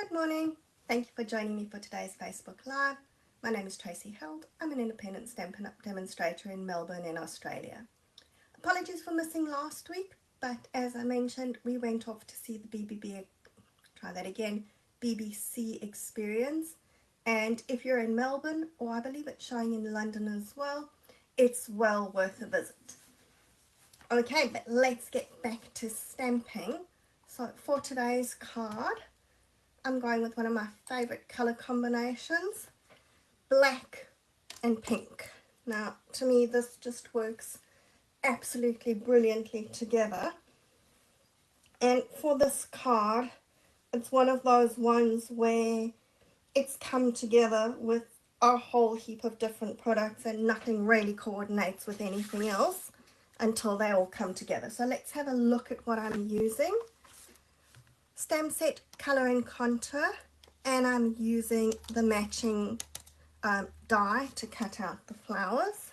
Good morning. Thank you for joining me for today's Facebook Live. My name is Tracy Held. I'm an independent Stampin' Up! Demonstrator in Melbourne in Australia. Apologies for missing last week, but as I mentioned, we went off to see the BBC Experience. And if you're in Melbourne, or I believe it's showing in London as well, it's well worth a visit. Okay, but let's get back to stamping. So for today's card, I'm going with one of my favorite color combinations, black and pink. Now, to me, this just works absolutely brilliantly together. And for this card, it's one of those ones where it's come together with a whole heap of different products and nothing really coordinates with anything else until they all come together. So let's have a look at what I'm using. Stamp set Color and Contour, and I'm using the matching die to cut out the flowers.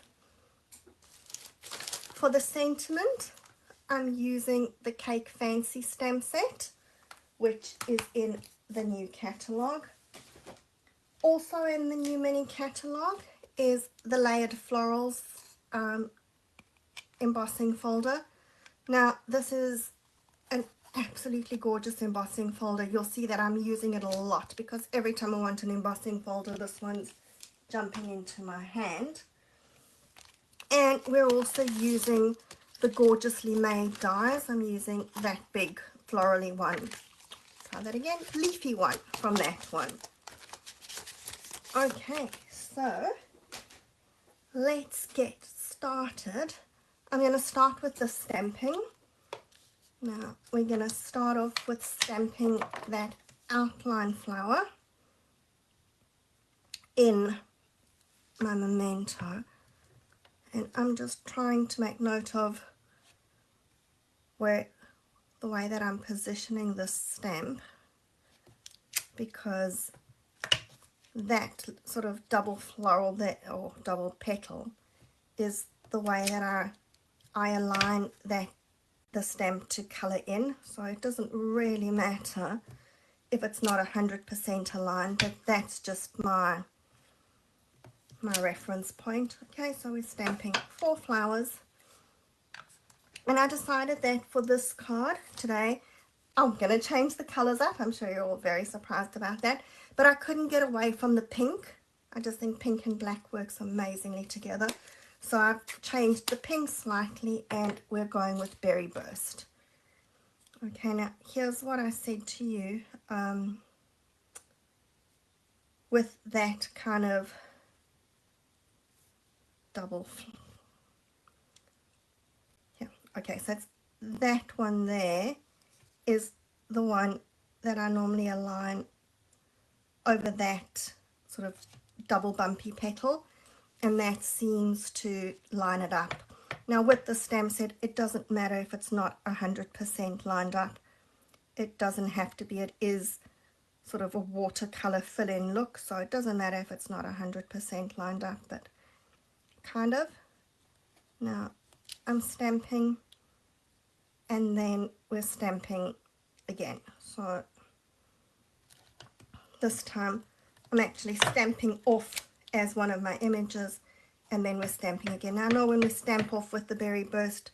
For the sentiment, I'm using the Cake Fancy stamp set, which is in the new catalogue. Also in the new mini catalogue is the Layered Florals embossing folder. Now, this is an absolutely gorgeous embossing folder. You'll see that I'm using it a lot because every time I want an embossing folder, this one's jumping into my hand. And we're also using the Gorgeously Made dies. I'm using that big florally one. Try that again, leafy one from that one. Okay, so let's get started. I'm going to start with the stamping. Now, we're going to start off with stamping that outline flower in my memento. And I'm just trying to make note of the way that I'm positioning this stamp, because that sort of double floral or double petal is the way that I align the stamp to color in. So it doesn't really matter if it's not 100% aligned, but that's just my reference point. Okay, so we're stamping 4 flowers, and I decided that for this card today I'm going to change the colors up. I'm sure you're all very surprised about that, but I couldn't get away from the pink. I just think pink and black works amazingly together. So I've changed the pink slightly, and we're going with Berry Burst. Okay, now here's what I said to you with that kind of double. Yeah, okay, so it's that one there is the one that I normally align over that sort of double bumpy petal, and that seems to line it up. Now with the stamp set, it doesn't matter if it's not 100% lined up. It doesn't have to be. It is sort of a watercolor fill-in look, so it doesn't matter if it's not 100% lined up, but kind of. Now I'm stamping, and then we're stamping again. So this time I'm actually stamping off as one of my images, and then we're stamping again. Now I know when we stamp off with the Berry Burst,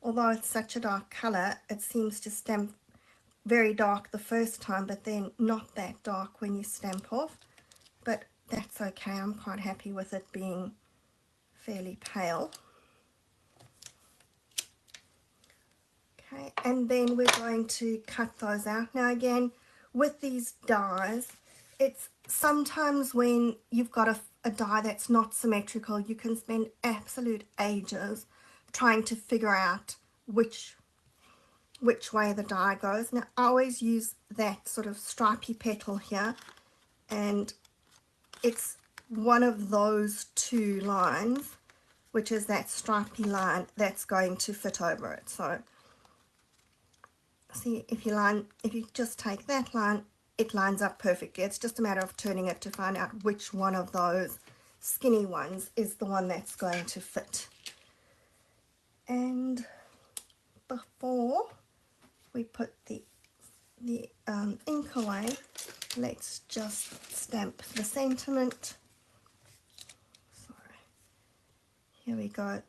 although it's such a dark color, it seems to stamp very dark the first time, but then not that dark when you stamp off. But that's okay. I'm quite happy with it being fairly pale. Okay, and then we're going to cut those out. Now again, with these dies, it's sometimes when you've got a die that's not symmetrical, you can spend absolute ages trying to figure out which way the die goes. Now I always use that sort of stripy petal here, and it's one of those 2 lines, which is that stripy line that's going to fit over it. So see, if you just take that line, it lines up perfectly. It's just a matter of turning it to find out which one of those skinny ones is the one that's going to fit. And before we put the ink away, let's just stamp the sentiment. So here we go.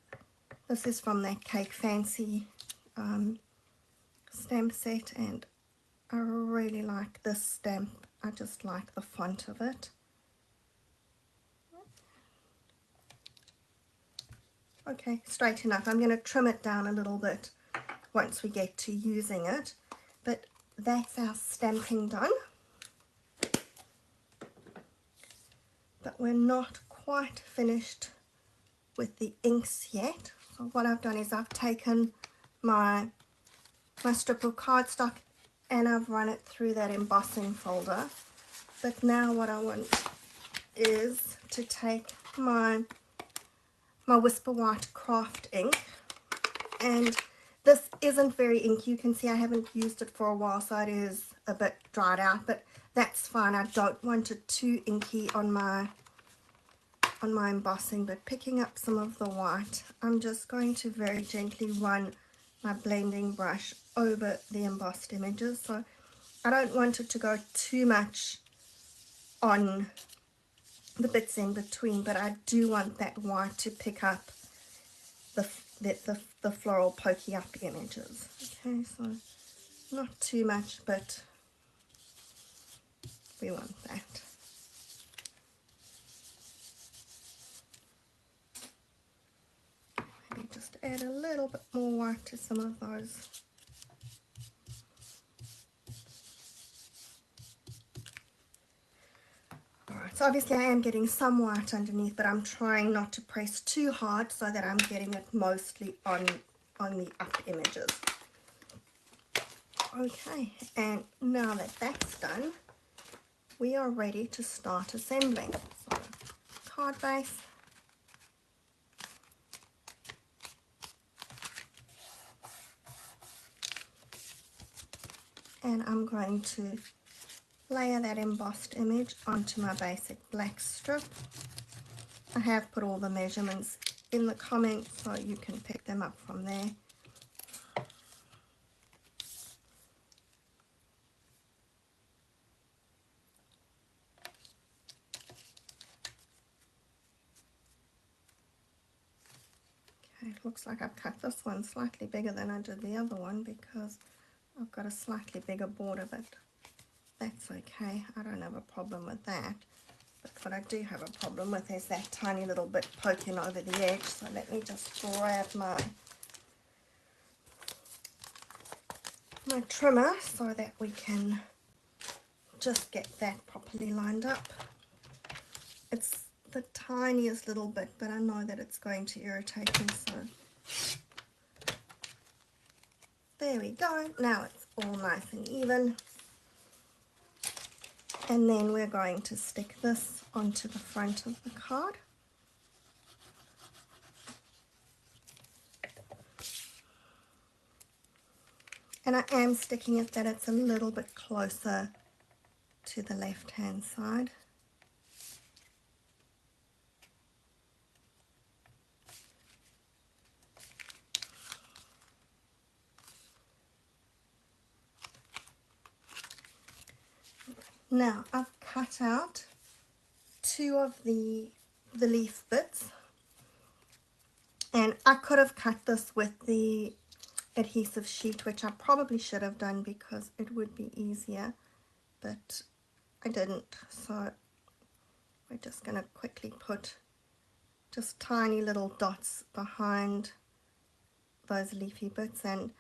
This is from that Cake Fancy stamp set, and I really like this stamp. I just like the font of it. Okay, straight enough. I'm going to trim it down a little bit once we get to using it, but that's our stamping done. But we're not quite finished with the inks yet. So what I've done is I've taken my strip of cardstock and I've run it through that embossing folder. But now what I want is to take my Whisper White craft ink, and this isn't very inky. You can see I haven't used it for a while, so it is a bit dried out, but that's fine. I don't want it too inky on my embossing. But picking up some of the white, I'm just going to very gently run my blending brush over the embossed images. So I don't want it to go too much on the bits in between, but I do want that white to pick up the floral pokey up images. Okay, so not too much, but we want that. Maybe just add a little bit more white to some of those. Alright, so obviously I am getting some white underneath, but I'm trying not to press too hard so that I'm getting it mostly on the up images. Okay, and now that that's done, we are ready to start assembling. So, card base, and I'm going to layer that embossed image onto my basic black strip. I have put all the measurements in the comments so you can pick them up from there. Okay, it looks like I've cut this one slightly bigger than I did the other one because I've got a slightly bigger border, but that's okay. I don't have a problem with that. But what I do have a problem with is that tiny little bit poking over the edge. So let me just grab my trimmer so that we can just get that properly lined up. It's the tiniest little bit, but I know that it's going to irritate me, so there we go. Now it's all nice and even. And then we're going to stick this onto the front of the card. And I am sticking it that it's a little bit closer to the left hand side. Now I've cut out two of the leaf bits, and I could have cut this with the adhesive sheet, which I probably should have done because it would be easier, but I didn't. So we're just going to quickly put just tiny little dots behind those leafy bits, and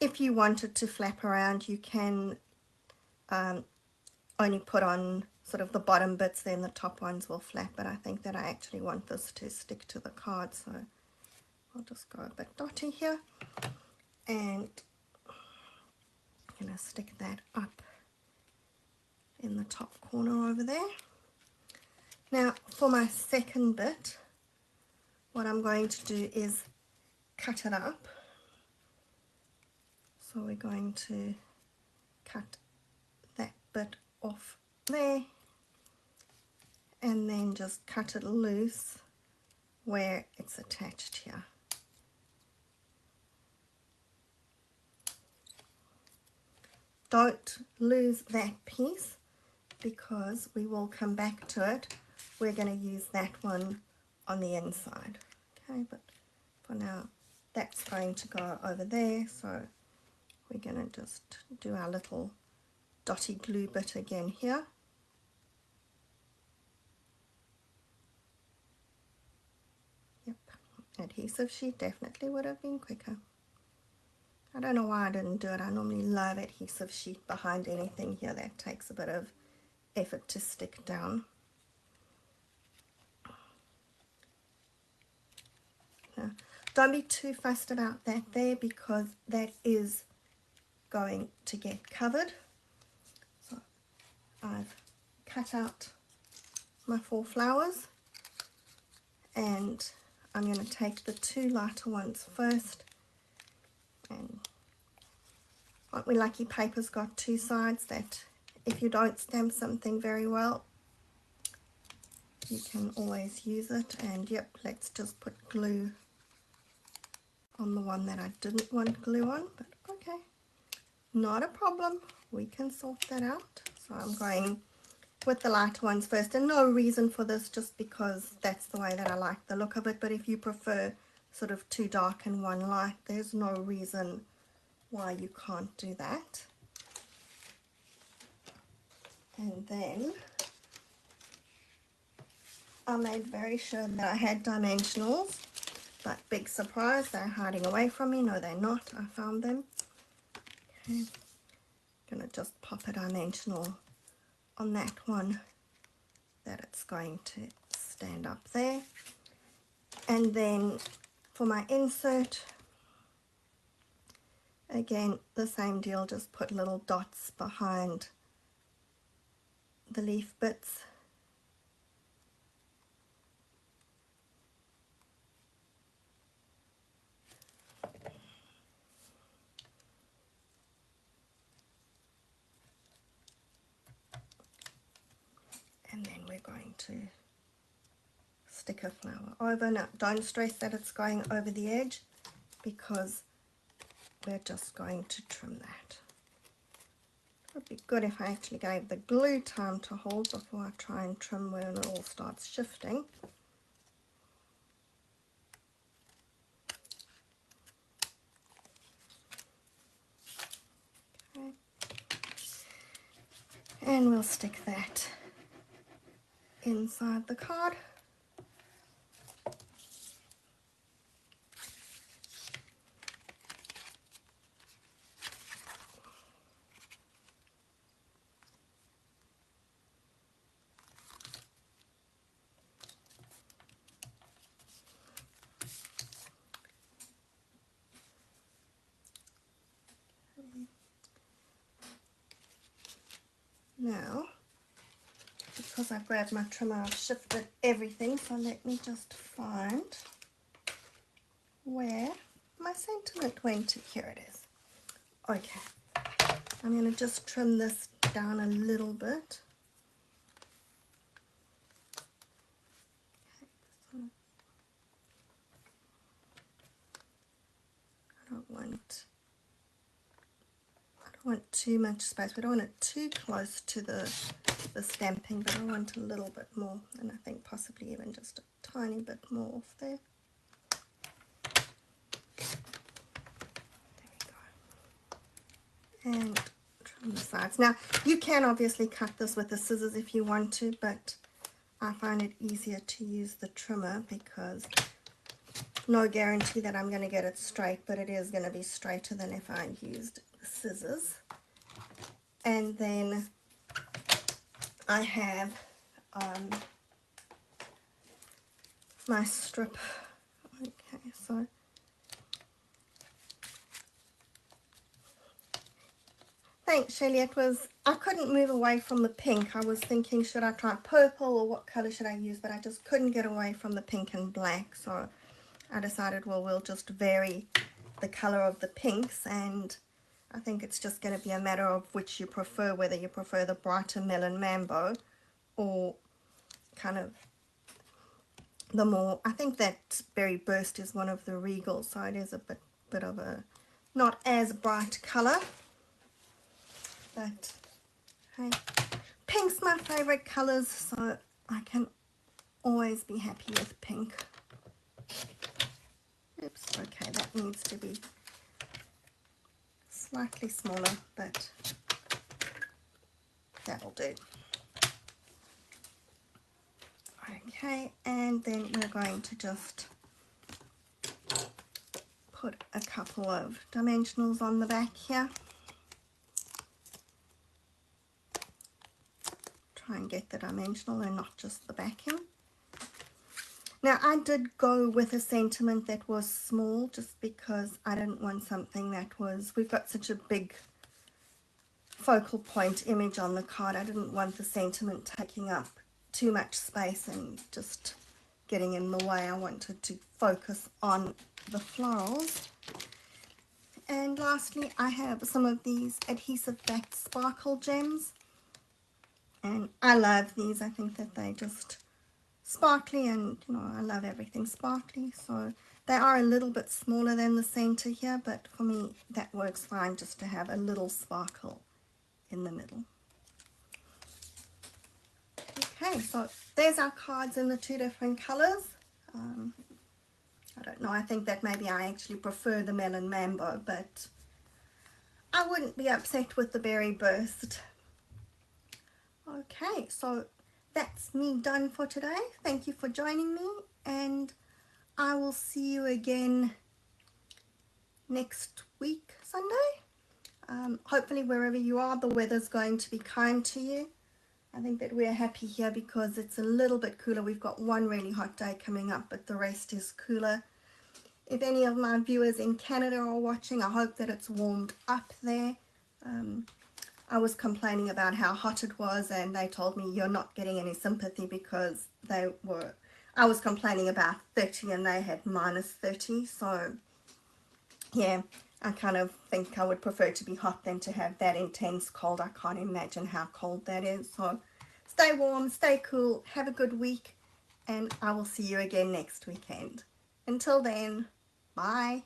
if you wanted to flap around you can only put on sort of the bottom bits, then the top ones will flap, but I think that I actually want this to stick to the card, so I'll just go a bit dotty here, and I'm going to stick that up in the top corner over there. Now for my second bit, what I'm going to do is cut it up. So we're going to cut that bit off there and then just cut it loose where it's attached here. Don't lose that piece because we will come back to it. We're going to use that one on the inside. Okay, but for now that's going to go over there, so we're going to just do our little dotty glue bit again here. Yep, adhesive sheet definitely would have been quicker. I don't know why I didn't do it. I normally love adhesive sheet behind anything here. That takes a bit of effort to stick down. Now, don't be too fussed about that there, because that is going to get covered. So I've cut out my 4 flowers, and I'm going to take the 2 lighter ones first. And aren't we lucky paper's got 2 sides, that if you don't stamp something very well, you can always use it. And yep, let's just put glue on the one that I didn't want glue on, but okay, not a problem, we can sort that out. So I'm going with the light ones first, and no reason for this, just because that's the way that I like the look of it. But if you prefer sort of 2 dark and 1 light, there's no reason why you can't do that. And then I made very sure that I had dimensionals, but big surprise, they're hiding away from me. No, they're not. I found them. Okay, gonna just pop a dimensional on that one, that it's going to stand up there. And then for my insert, again the same deal, just put little dots behind the leaf bits. And then we're going to stick a flower over. Now don't stress that it's going over the edge, because we're just going to trim that. It would be good if I actually gave the glue time to hold before I try and trim when it all starts shifting. Okay. And we'll stick that inside the card. Now, because I've grabbed my trimmer, I've shifted everything, so let me just find where my sentiment went to. Here it is. Okay, I'm going to just trim this down a little bit. Okay, so I don't want too much space. We don't want it too close to the stamping, but I want a little bit more, and I think possibly even just a tiny bit more off there. There we go. And trim the sides. Now you can obviously cut this with the scissors if you want to, but I find it easier to use the trimmer, because no guarantee that I'm going to get it straight, but it is going to be straighter than if I used the scissors. And then I have my strip. Okay, so thanks, Shelly. I couldn't move away from the pink. I was thinking, should I try purple or what color should I use, but I just couldn't get away from the pink and black, so I decided, well, we'll just vary the color of the pinks, and I think it's just going to be a matter of which you prefer, whether you prefer the brighter melon mambo or kind of the more, I think that Berry Burst is one of the Regal, so it is a bit of a not as bright color, but hey, pink's my favorite colors, so I can always be happy with pink. Oops, okay, that needs to be slightly smaller, but that'll do. Okay, and then we're going to just put a couple of dimensionals on the back here. Try and get the dimensional and not just the backing. Now I did go with a sentiment that was small just because I didn't want something that was, we've got such a big focal point image on the card. I didn't want the sentiment taking up too much space and just getting in the way. I wanted to focus on the florals. And lastly, I have some of these adhesive backed sparkle gems, and I love these. I think that they just sparkly, and you know, I love everything sparkly, so they are a little bit smaller than the center here, but for me that works fine, just to have a little sparkle in the middle. Okay, so there's our cards in the two different colors. I don't know, I think that maybe I actually prefer the Melon Mambo, but I wouldn't be upset with the Berry Burst. Okay, so that's me done for today. Thank you for joining me, and I will see you again next week, Sunday. Hopefully wherever you are, the weather's going to be kind to you. I think that we're happy here because it's a little bit cooler. We've got one really hot day coming up, but the rest is cooler. If any of my viewers in Canada are watching, I hope that it's warmed up there. I was complaining about how hot it was, and they told me you're not getting any sympathy because I was complaining about 30 and they had minus 30. So yeah, I kind of think I would prefer to be hot than to have that intense cold. I can't imagine how cold that is. So stay warm, stay cool, have a good week, and I will see you again next weekend. Until then, bye.